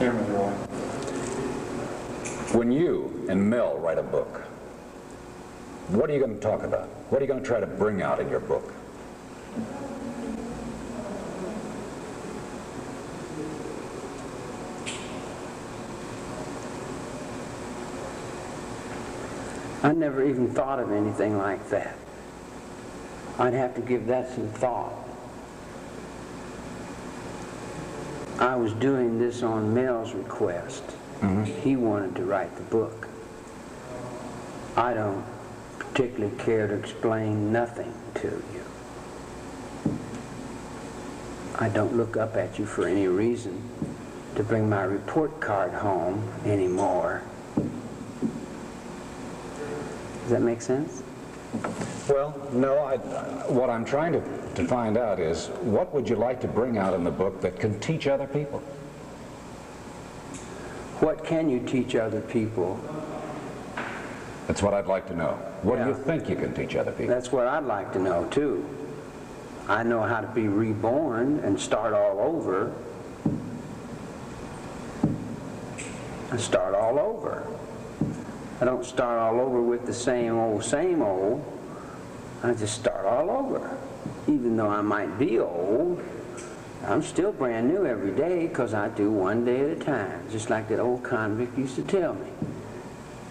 Camera rolling. When you and Mel write a book, what are you going to talk about? What are you going to try to bring out in your book? I never even thought of anything like that. I'd have to give that some thought. I was doing this on Mel's request. He wanted to write the book. I don't particularly care to explain nothing to you. I don't look up at you for any reason to bring my report card home anymore. Does that make sense? Well, no, what I'm trying to find out is, what would you like to bring out in the book that can teach other people? What can you teach other people? That's what I'd like to know. What do you think you can teach other people? That's what I'd like to know, too. I know how to be reborn and start all over. I start all over. I don't start all over with the same old, same old. I just start all over. Even though I might be old, I'm still brand new every day because I do one day at a time, just like that old convict used to tell me.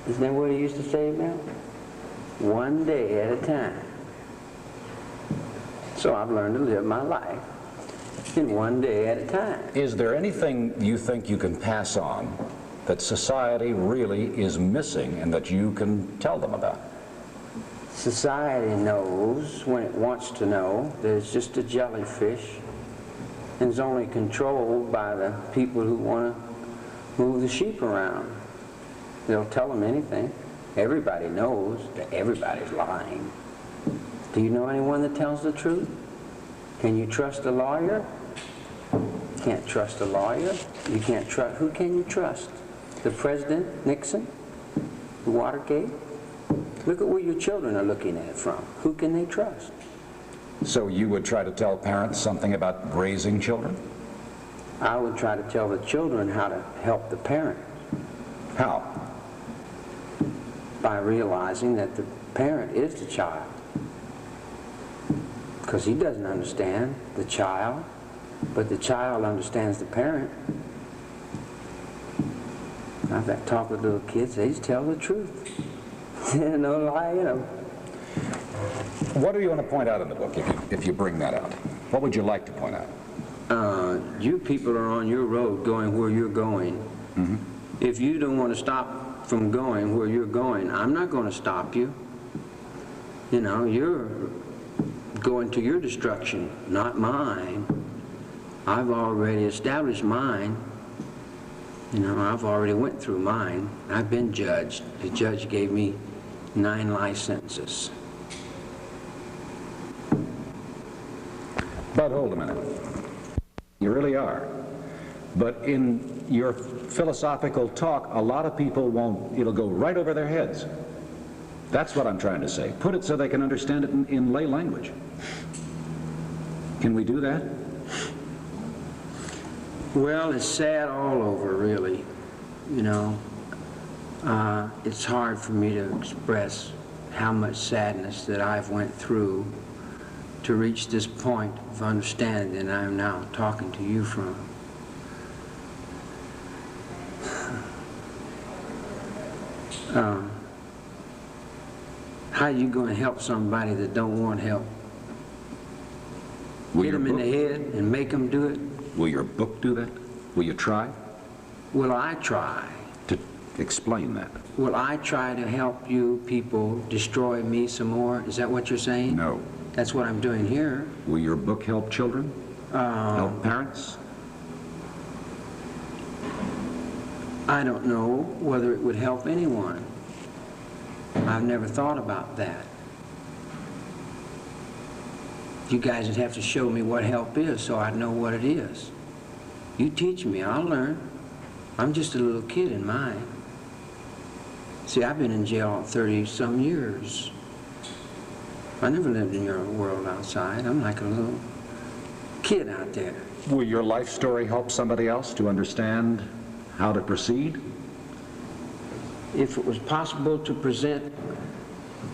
Isn't that what he used to say, Mel? One day at a time. So I've learned to live my life in one day at a time. Is there anything you think you can pass on that society really is missing and that you can tell them about? Society knows, when it wants to know, that it's just a jellyfish and is only controlled by the people who want to move the sheep around. They'll tell them anything. Everybody knows that everybody's lying. Do you know anyone that tells the truth? Can you trust a lawyer? You can't trust a lawyer. You can't trust. Who can you trust? The President, Nixon? The Watergate? Look at where your children are looking at it from. Who can they trust? So you would try to tell parents something about raising children? I would try to tell the children how to help the parents. How? By realizing that the parent is the child. Because he doesn't understand the child, but the child understands the parent. I've had to talk with little kids, they just tell the truth. No lie in them. What do you want to point out in the book, if you bring that out? What would you like to point out? You people are on your road going where you're going. If you don't want to stop from going where you're going, I'm not going to stop you. You know, you're going to your destruction, not mine. I've already established mine. You know, I've already went through mine. I've been judged. The judge gave me 9 life sentences. But hold a minute. You really are. But in your philosophical talk, a lot of people won't, it'll go right over their heads. That's what I'm trying to say. Put it so they can understand it in lay language. Can we do that? Well, it's sad all over, really. You know, it's hard for me to express how much sadness that I've went through to reach this point of understanding that I'm now talking to you from. How are you going to help somebody that don't want help? Hit them in the head and make them do it? Will your book do that? Will you try? Will I try? To explain that. Will I try to help you people destroy me some more? Is that what you're saying? No. That's what I'm doing here. Will your book help children? Help parents? I don't know whether it would help anyone. I've never thought about that. You guys would have to show me what help is so I'd know what it is. You teach me, I'll learn. I'm just a little kid in mine. See, I've been in jail 30-some years. I never lived in your world outside. I'm like a little kid out there. Will your life story help somebody else to understand how to proceed? If it was possible to present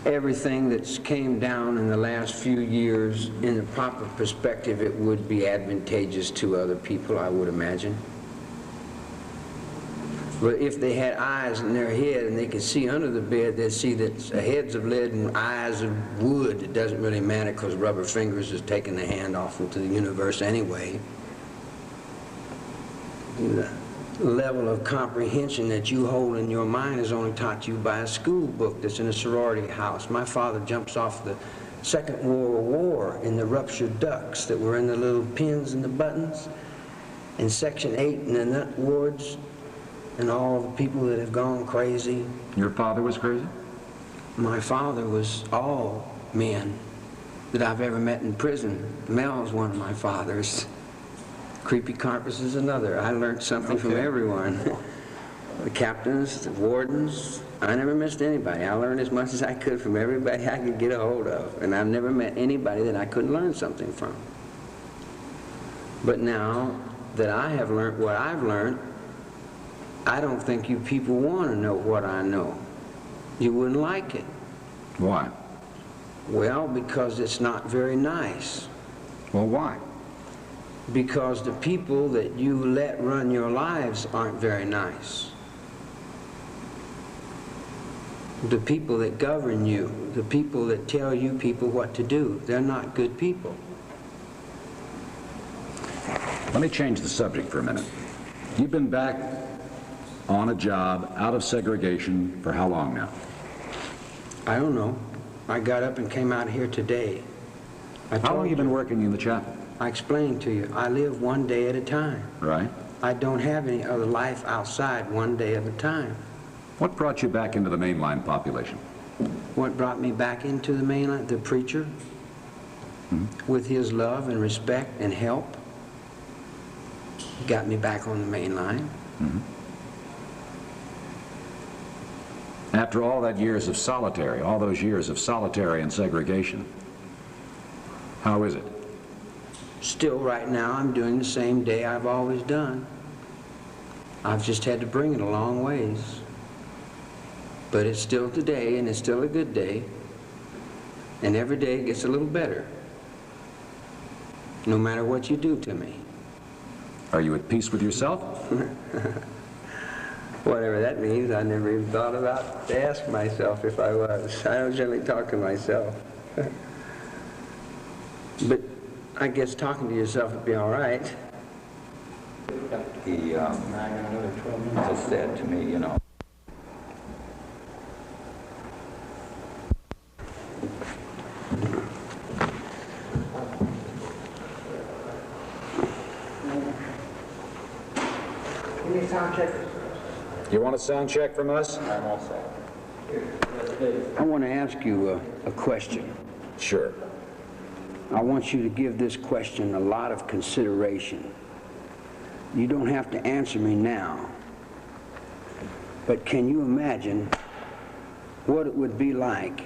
everything that's came down in the last few years in the proper perspective, it would be advantageous to other people, I would imagine. But if they had eyes in their head and they could see under the bed, they'd see that heads of lead and eyes of wood. It doesn't really matter because rubber fingers is taking the hand off into the universe anyway. The level of comprehension that you hold in your mind is only taught you by a school book that's in a sorority house. My father jumps off the Second World War in the ruptured ducts that were in the little pins and the buttons, in Section 8 in the nut wards, and all the people that have gone crazy. Your father was crazy? My father was all men that I've ever met in prison. Mel's one of my fathers. Creepy Carpus is another. I learned something from everyone. The captains, the wardens, I never missed anybody. I learned as much as I could from everybody I could get a hold of. And I've never met anybody that I couldn't learn something from. But now that I have learned what I've learned, I don't think you people want to know what I know. You wouldn't like it. Why? Well, because it's not very nice. Well, why? Because the people that you let run your lives aren't very nice. The people that govern you, the people that tell you people what to do, they're not good people. Let me change the subject for a minute. You've been back on a job out of segregation for how long now? I don't know. I got up and came out here today. How long have you been working in the chapel? I explained to you, I live one day at a time. Right. I don't have any other life outside one day at a time. What brought you back into the mainline population? What brought me back into the mainline? The preacher, with his love and respect and help, got me back on the mainline. After all that years of solitary, all those years of solitary and segregation, how is it? Still right now I'm doing the same day I've always done. I've just had to bring it a long ways. But it's still today, and it's still a good day. And every day it gets a little better. No matter what you do to me. Are you at peace with yourself? Whatever that means, I never even thought about to ask myself if I was. I don't generally talk to myself. But I guess talking to yourself would be all right. He just said to me, you know. You want a sound check from us? I'm all set. I want to ask you a question. Sure. I want you to give this question a lot of consideration. You don't have to answer me now, but can you imagine what it would be like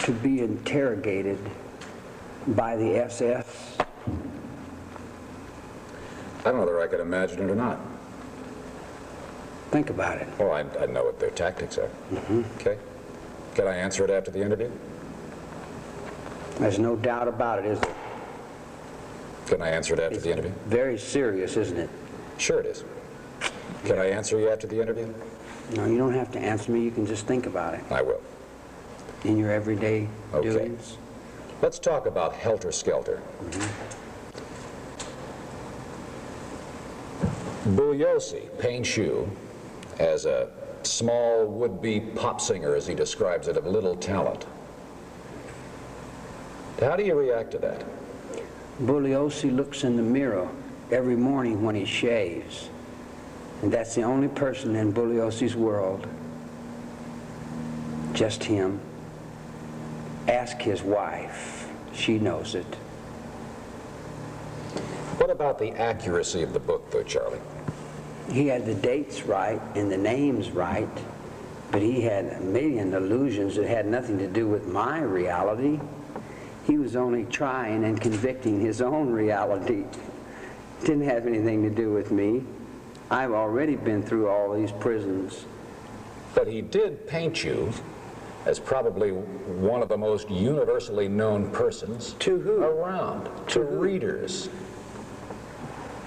to be interrogated by the SS? I don't know whether I could imagine it or not. Think about it. Well, I know what their tactics are. Okay. Can I answer it after the interview? There's no doubt about it, is there? Can I answer it after the interview? Very serious, isn't it? Sure it is. Can I answer you after the interview? No, you don't have to answer me. You can just think about it I will. in your everyday Okay. doings. Let's talk about Helter Skelter. Bugliosi paints you as a small would-be pop singer, as he describes it, of little talent. How do you react to that? Bugliosi looks in the mirror every morning when he shaves. And that's the only person in Bugliosi's world. Just him. Ask his wife. She knows it. What about the accuracy of the book, though, Charlie? He had the dates right and the names right, but he had a million illusions that had nothing to do with my reality. He was only trying and convicting his own reality. It didn't have anything to do with me. I've already been through all these prisons. But he did paint you as probably one of the most universally known persons To who? around, to readers,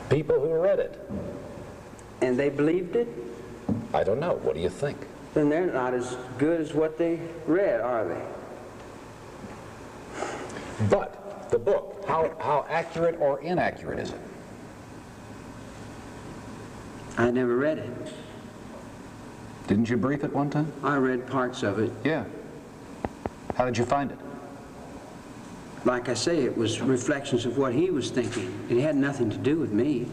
people who read it. And they believed it? I don't know. What do you think? Then they're not as good as what they read, are they? But the book, how accurate or inaccurate is it? I never read it. Didn't you brief it one time? I read parts of it. Yeah. How did you find it? Like I say, it was reflections of what he was thinking. It had nothing to do with me.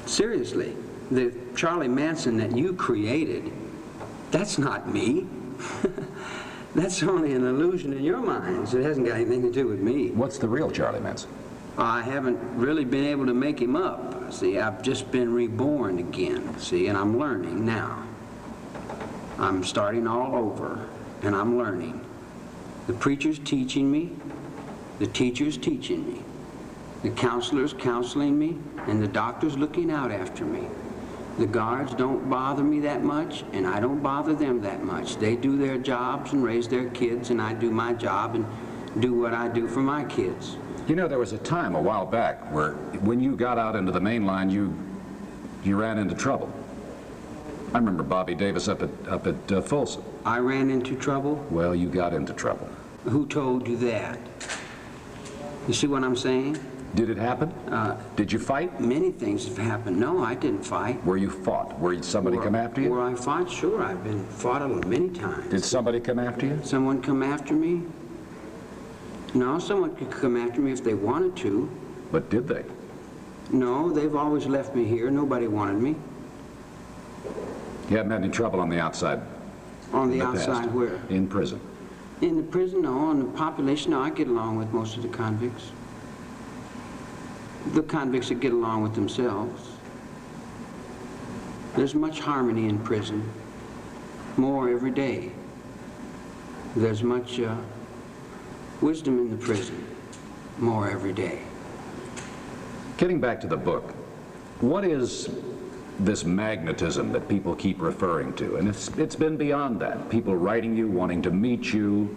Seriously, the Charlie Manson that you created, that's not me. That's only an illusion in your minds. It hasn't got anything to do with me. What's the real Charlie Manson? I haven't really been able to make him up. See, I've just been reborn again, see, and I'm learning now. I'm starting all over, and I'm learning. The preacher's teaching me, the teacher's teaching me, the counselor's counseling me, and the doctor's looking out after me. The guards don't bother me that much, and I don't bother them that much. They do their jobs and raise their kids, and I do my job and do what I do for my kids. You know, there was a time a while back where when you got out into the main line, you ran into trouble. I remember Bobby Davis up at Folsom. I ran into trouble? Well, you got into trouble. Who told you that? You see what I'm saying? Did it happen? Did you fight? Many things have happened. No, I didn't fight. Were you fought? Were somebody come after you? Were I fought? Sure, I've been fought many times. Did somebody come after you? Someone come after me? No, someone could come after me if they wanted to. But did they? No, they've always left me here. Nobody wanted me. You haven't had any trouble on the outside? On the past? outside where? In prison. In the prison, no. On the population, no. I get along with most of the convicts. The convicts that get along with themselves. There's much harmony in prison. More every day. There's much wisdom in the prison. More every day. Getting back to the book, what is this magnetism that people keep referring to? And it's been beyond that. People writing you, wanting to meet you,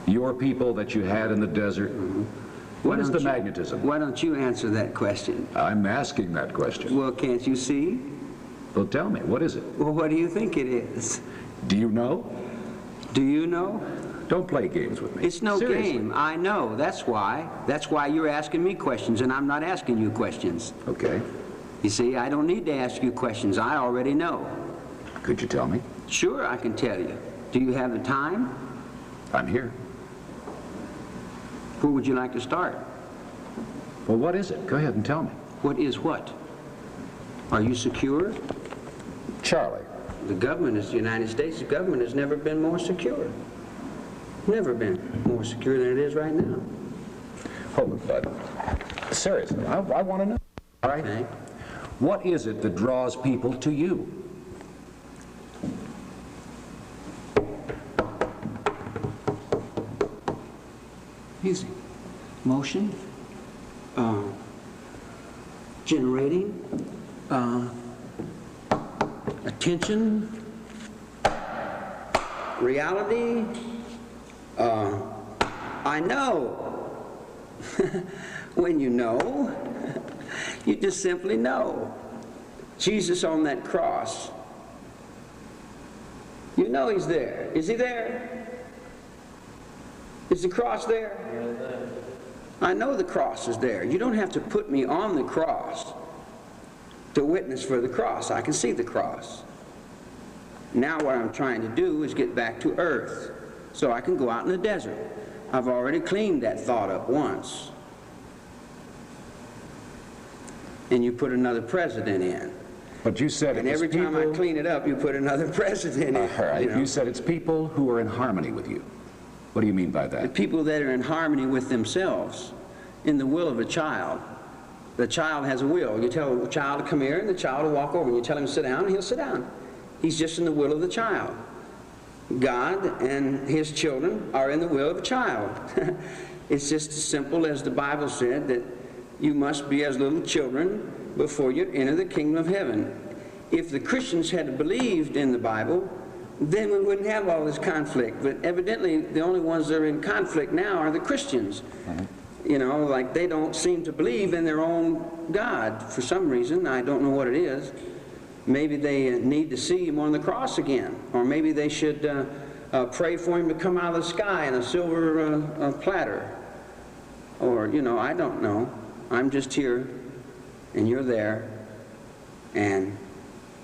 your people that you had in the desert. Mm-hmm. What is the magnetism? Why don't you answer that question? I'm asking that question. Well, can't you see? Well, tell me, what is it? Well, what do you think it is? Do you know? Do you know? Don't play games with me. It's no Seriously. game. I know. That's why. That's why you're asking me questions, and I'm not asking you questions. Okay. You see, I don't need to ask you questions. I already know. Could you tell me? Sure, I can tell you. Do you have the time? I'm here. Where would you like to start? Well, what is it? Go ahead and tell me. What is what? Are you secure? Charlie. The government is the United States. The government has never been more secure. Never been more secure than it is right now. Hold it, bud. Seriously, I want to know. All right? Okay. What is it that draws people to you? Music, motion, generating, attention, reality. I know. When you know, you just simply know. Jesus on that cross. You know he's there. Is he there? Is the cross there? I know the cross is there. You don't have to put me on the cross to witness for the cross. I can see the cross. Now what I'm trying to do is get back to earth so I can go out in the desert. I've already cleaned that thought up once. And you put another president in. But you said And every time I clean it up, you put another president in. All right. You said it's people who are in harmony with you. What do you mean by The that? people that are in harmony with themselves, in the will of a child. The child has a will. You tell the child to come here, and the child will walk over. And you tell him to sit down, and he'll sit down. He's just in the will of the child. God and his children are in the will of a child. It's just as simple as the Bible said that you must be as little children before you enter the kingdom of heaven. If the Christians had believed in the Bible, then we wouldn't have all this conflict. But evidently, the only ones that are in conflict now are the Christians. You know, like they don't seem to believe in their own God for some reason. I don't know what it is. Maybe they need to see him on the cross again. Or maybe they should pray for him to come out of the sky in a silver platter. Or, you know, I don't know. I'm just here, and you're there. And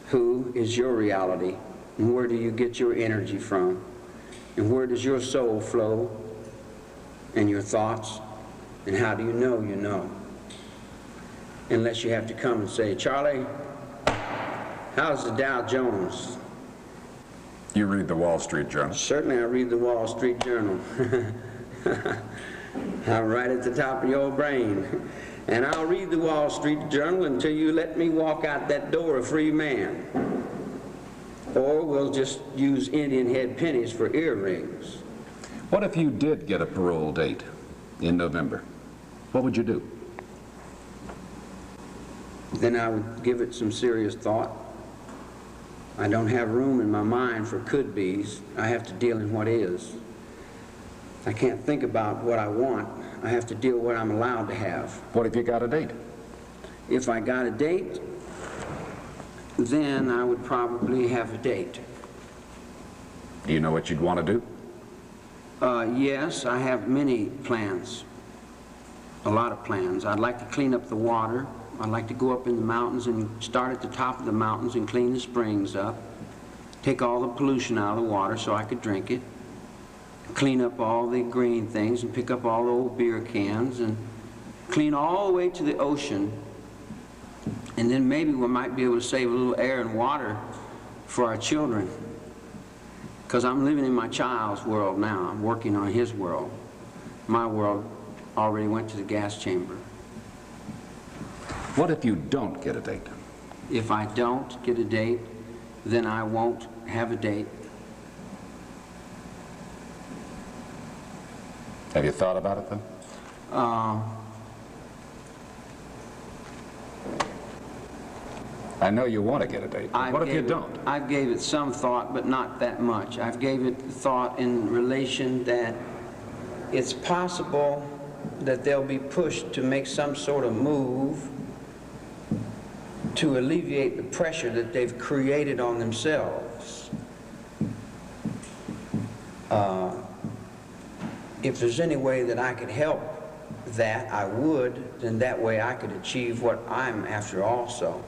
who is your reality? And where do you get your energy from? And where does your soul flow? And your thoughts? And how do you know you know? Unless you have to come and say, Charlie, how's the Dow Jones? You read the Wall Street Journal? Certainly I read the Wall Street Journal. I'm right at the top of your brain. And I'll read the Wall Street Journal until you let me walk out that door a free man. Or we'll just use Indian head pennies for earrings. What if you did get a parole date in November? What would you do? Then I would give it some serious thought. I don't have room in my mind for could-bes. I have to deal in what is. I can't think about what I want. I have to deal with what I'm allowed to have. What if you got a date? If I got a date, then I would probably have a date. Do you know what you'd want to do? Yes, I have many plans. A lot of plans. I'd like to clean up the water. I'd like to go up in the mountains and start at the top of the mountains and clean the springs up. Take all the pollution out of the water so I could drink it. Clean up all the green things and pick up all the old beer cans and clean all the way to the ocean. And then maybe we might be able to save a little air and water for our children. Because I'm living in my child's world now. I'm working on his world. My world already went to the gas chamber. What if you don't get a date? If I don't get a date, then I won't have a date. Have you thought about it, then? I know you want to get a date. What if you don't? I gave it some thought, but not that much. I've gave it thought in relation that it's possible that they'll be pushed to make some sort of move to alleviate the pressure that they've created on themselves. If there's any way that I could help that, I would, then that way I could achieve what I'm after also.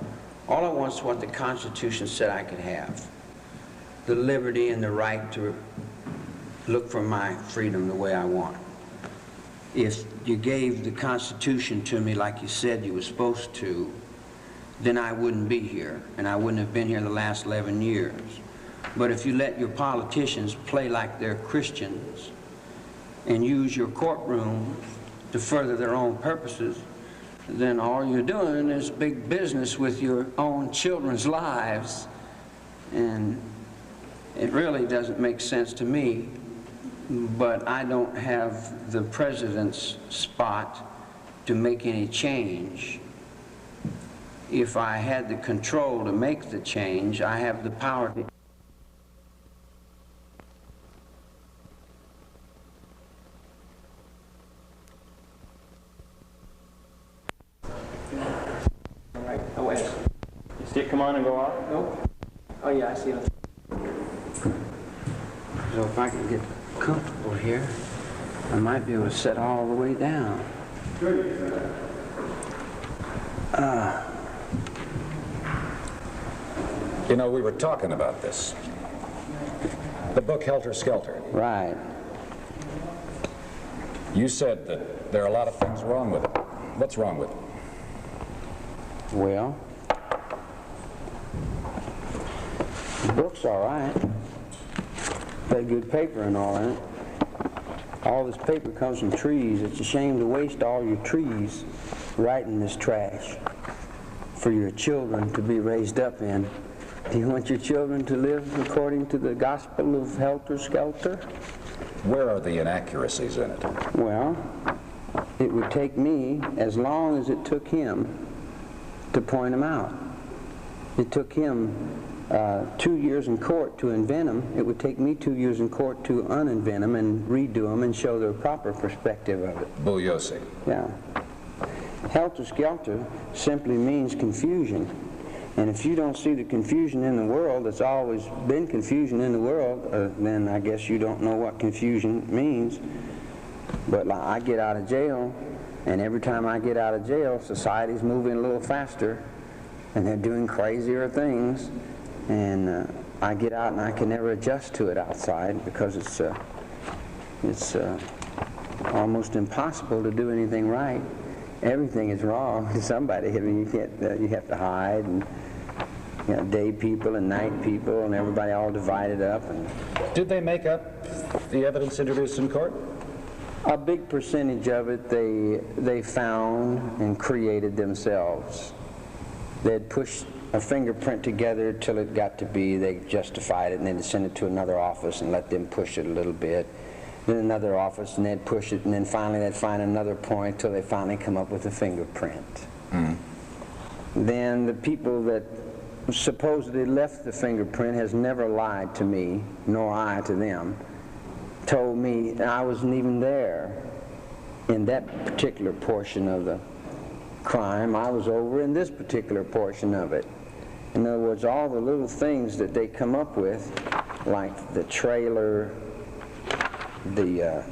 All I want is what the Constitution said I could have. The liberty and the right to look for my freedom the way I want. If you gave the Constitution to me like you said you were supposed to, then I wouldn't be here, and I wouldn't have been here the last 11 years. But if you let your politicians play like they're Christians and use your courtroom to further their own purposes, then all you're doing is big business with your own children's lives. And it really doesn't make sense to me, but I don't have the president's spot to make any change. If I had the control to make the change, I have the power to. Oh, wait. You see it come on and go off? Nope. Oh, yeah, I see it. So if I can get comfortable here, I might be able to set all the way down. You know, we were talking about this. The book Helter Skelter. Right. You said that there are a lot of things wrong with it. What's wrong with it? Well, the book's all right. Got good paper and all in it. All this paper comes from trees. It's a shame to waste all your trees writing this trash for your children to be raised up in. Do you want your children to live according to the gospel of Helter Skelter? Where are the inaccuracies in it? Well, it would take me as long as it took him to point them out. It took him 2 years in court to invent them. It would take me 2 years in court to uninvent them and redo them and show the proper perspective of it. Bugliosi. Yeah. Helter-skelter simply means confusion. And if you don't see the confusion in the world, there's always been confusion in the world, then I guess you don't know what confusion means. But like, I get out of jail, and every time I get out of jail, society's moving a little faster, and they're doing crazier things. And I get out and I can never adjust to it outside because it's almost impossible to do anything right. Everything is wrong to somebody. I mean, you have to hide, and you know, day people and night people, and everybody all divided up. And Did they make up the evidence introduced in court? a big percentage of it they found and created themselves. They'd push a fingerprint together till it got to be, they justified it, and then they'd send it to another office and let them push it a little bit. Then another office, and they'd push it, and then finally they'd find another point till they finally come up with a fingerprint. Then the people that supposedly left the fingerprint has never lied to me, nor I to them, told me I wasn't even there in that particular portion of the crime. I was over in this particular portion of it. In other words, all the little things that they come up with, like the trailer, the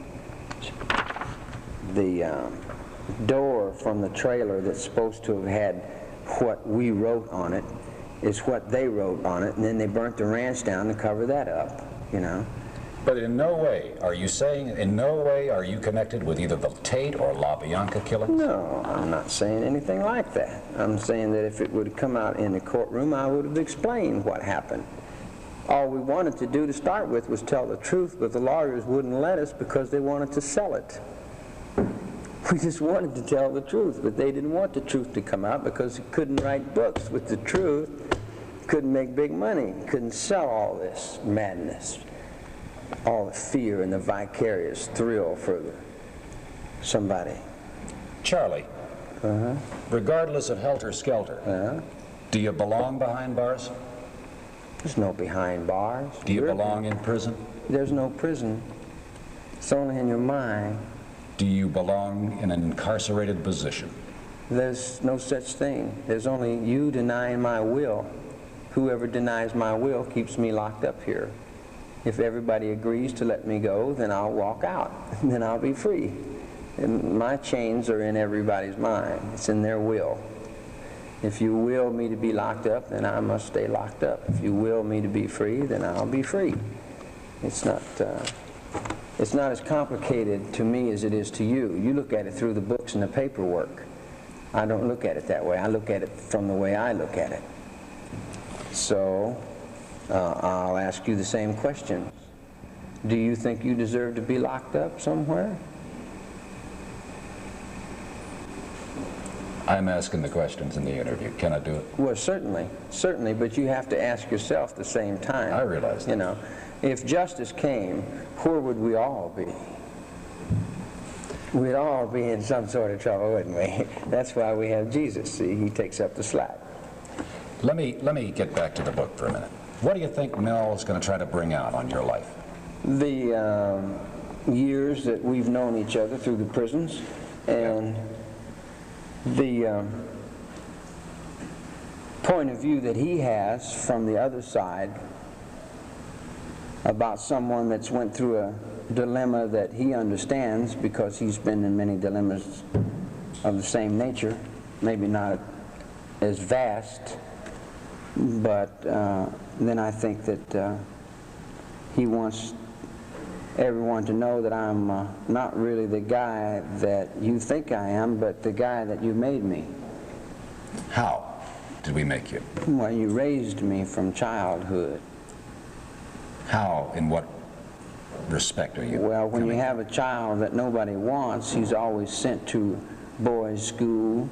door from the trailer that's supposed to have had what we wrote on it, is what they wrote on it, and then they burnt the ranch down to cover that up, you know. But in no way, are you saying, in no way are you connected with either the Tate or La Bianca killings? No, I'm not saying anything like that. I'm saying that if it would have come out in the courtroom, I would have explained what happened. All we wanted to do to start with was tell the truth, but the lawyers wouldn't let us because they wanted to sell it. We just wanted to tell the truth, but they didn't want the truth to come out because he couldn't write books with the truth, couldn't make big money, couldn't sell all this madness, all the fear and the vicarious thrill for somebody. Charlie, regardless of helter-skelter, do you belong behind bars? There's no behind bars. Do you belong in prison? There's no prison. It's only in your mind. Do you belong in an incarcerated position? There's no such thing. There's only you denying my will. Whoever denies my will keeps me locked up here. If everybody agrees to let me go, then I'll walk out. Then I'll be free. And my chains are in everybody's mind. It's in their will. If you will me to be locked up, then I must stay locked up. If you will me to be free, then I'll be free. It's not as complicated to me as it is to you. You look at it through the books and the paperwork. I don't look at it that way. I look at it from the way I look at it. So, I'll ask you the same question. Do you think you deserve to be locked up somewhere? I'm asking the questions in the interview. Can I do it? Well, certainly, but you have to ask yourself the same time. I realize that. You know, if justice came, where would we all be? We'd all be in some sort of trouble, wouldn't we? That's why we have Jesus. See, he takes up the slack. Let me get back to the book for a minute. What do you think Mel is going to try to bring out on your life? The years that we've known each other through the prisons, and the point of view that he has from the other side about someone that's went through a dilemma that he understands because he's been in many dilemmas of the same nature, maybe not as vast, but then I think that he wants everyone to know that I'm not really the guy that you think I am, but the guy that you made me. How did we make you? Well, you raised me from childhood. How? In what respect are you? Well, when you have a child that nobody wants, he's always sent to boys' school,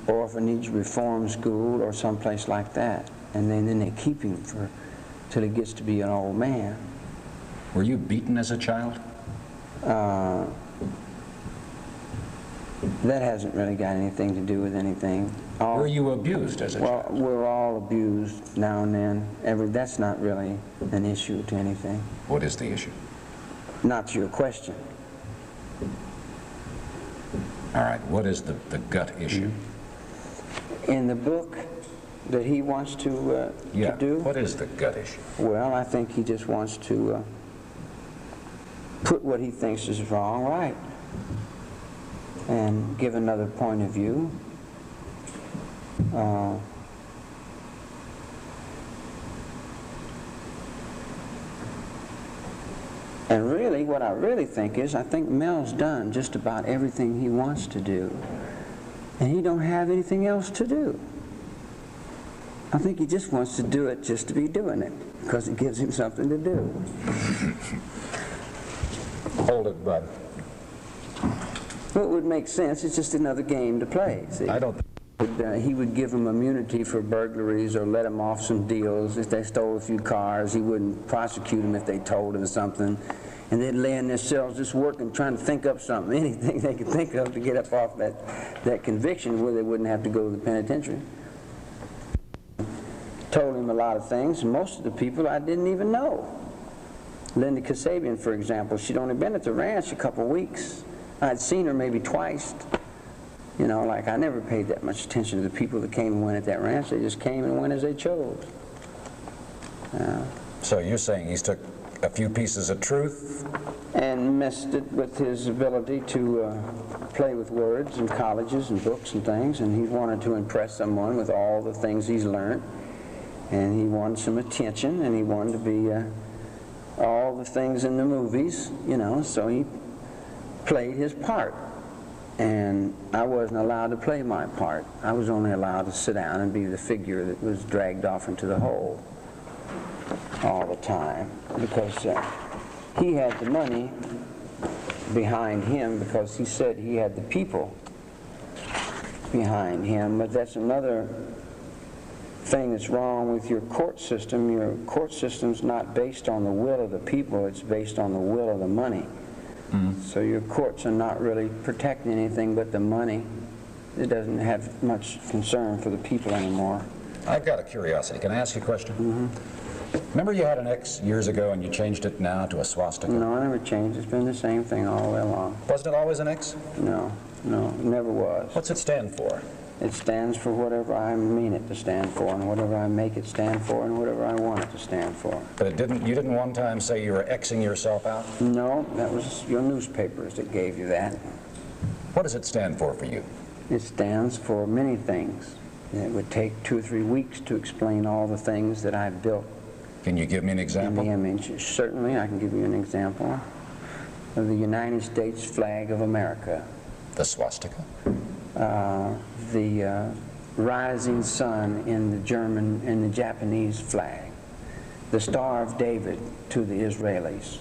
orphanage, reform school, or someplace like that. And then they keep him till he gets to be an old man. Were you beaten as a child? That hasn't really got anything to do with anything. Were you abused as a Well, child? we're all abused now and then. That's not really an issue to anything. What is the issue? Not to your question. All right, what is the gut issue? In the book that he wants to do, what is the gut issue? well, I think he just wants to put what he thinks is wrong right and give another point of view. And really, what I really think is, I think Mel's done just about everything he wants to do, and he don't have anything else to do. I think he just wants to do it just to be doing it, because it gives him something to do. Hold it, bud. Well, it would make sense. It's just another game to play, see? I don't... He would give them immunity for burglaries or let them off some deals. If they stole a few cars, he wouldn't prosecute them if they told him something. And they'd lay in their cells just working, trying to think up something, anything they could think of to get up off that conviction where they wouldn't have to go to the penitentiary. Told him a lot of things, and most of the people I didn't even know. Linda Kasabian, for example, she'd only been at the ranch a couple weeks. I'd seen her maybe twice. You know, like I never paid that much attention to the people that came and went at that ranch. They just came and went as they chose. So you're saying he's took a few pieces of truth? And missed it with his ability to play with words in colleges and books and things, and he wanted to impress someone with all the things he's learned, and he wanted some attention, and he wanted to be all the things in the movies, you know, so he played his part. And I wasn't allowed to play my part. I was only allowed to sit down and be the figure that was dragged off into the hole all the time, because he had the money behind him, because he said he had the people behind him. But that's another thing that's wrong with your court system. Your court system's not based on the will of the people, it's based on the will of the money. So your courts are not really protecting anything but the money. It doesn't have much concern for the people anymore. I've got a curiosity. Can I ask you a question? Remember you had an X years ago and you changed it now to a swastika? No, I never changed. It's been the same thing all the way along. Wasn't it always an X? No, it never was. What's it stand for? It stands for whatever I mean it to stand for, and whatever I make it stand for, and whatever I want it to stand for. But you didn't one time say you were Xing yourself out? No, that was your newspapers that gave you that. What does it stand for you? It stands for many things. It would take 2 or 3 weeks to explain all the things that I've built. Can you give me an example? In the image. Certainly, I can give you an example of the United States flag of America. The swastika? The rising sun in the Japanese flag, the Star of David to the Israelis,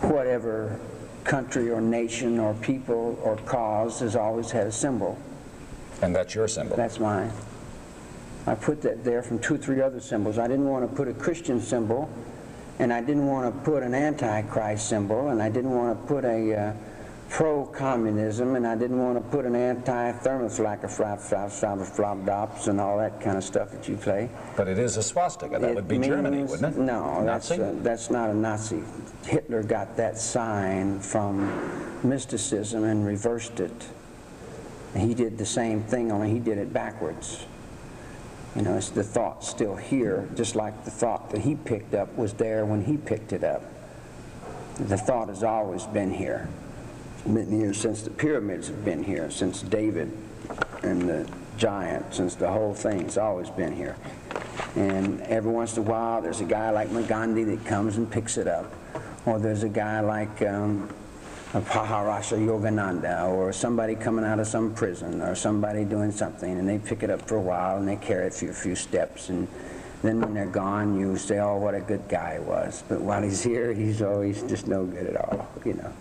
whatever country or nation or people or cause has always had a symbol. And that's your symbol? That's mine. I put that there from 2 or 3 other symbols. I didn't want to put a Christian symbol, and I didn't want to put an Antichrist symbol, and I didn't want to put a pro-communism, and I didn't want to put an anti-thermoflacaflop and all that kind of stuff that you play. But it is a swastika. That would be Germany, wouldn't it? No, that's not a Nazi. Hitler got that sign from mysticism and reversed it. He did the same thing, only he did it backwards. You know, it's the thought still here, just like the thought that he picked up was there when he picked it up. The thought has always been here. It's been here since the pyramids have been here, since David and the giant, since the whole thing. It's always been here. And every once in a while, there's a guy like Gandhi that comes and picks it up. Or there's a guy like Maharasha Yogananda, or somebody coming out of some prison, or somebody doing something, and they pick it up for a while, and they carry it for a few steps, and then when they're gone, you say, oh, what a good guy he was. But while he's here, he's always just no good at all, you know.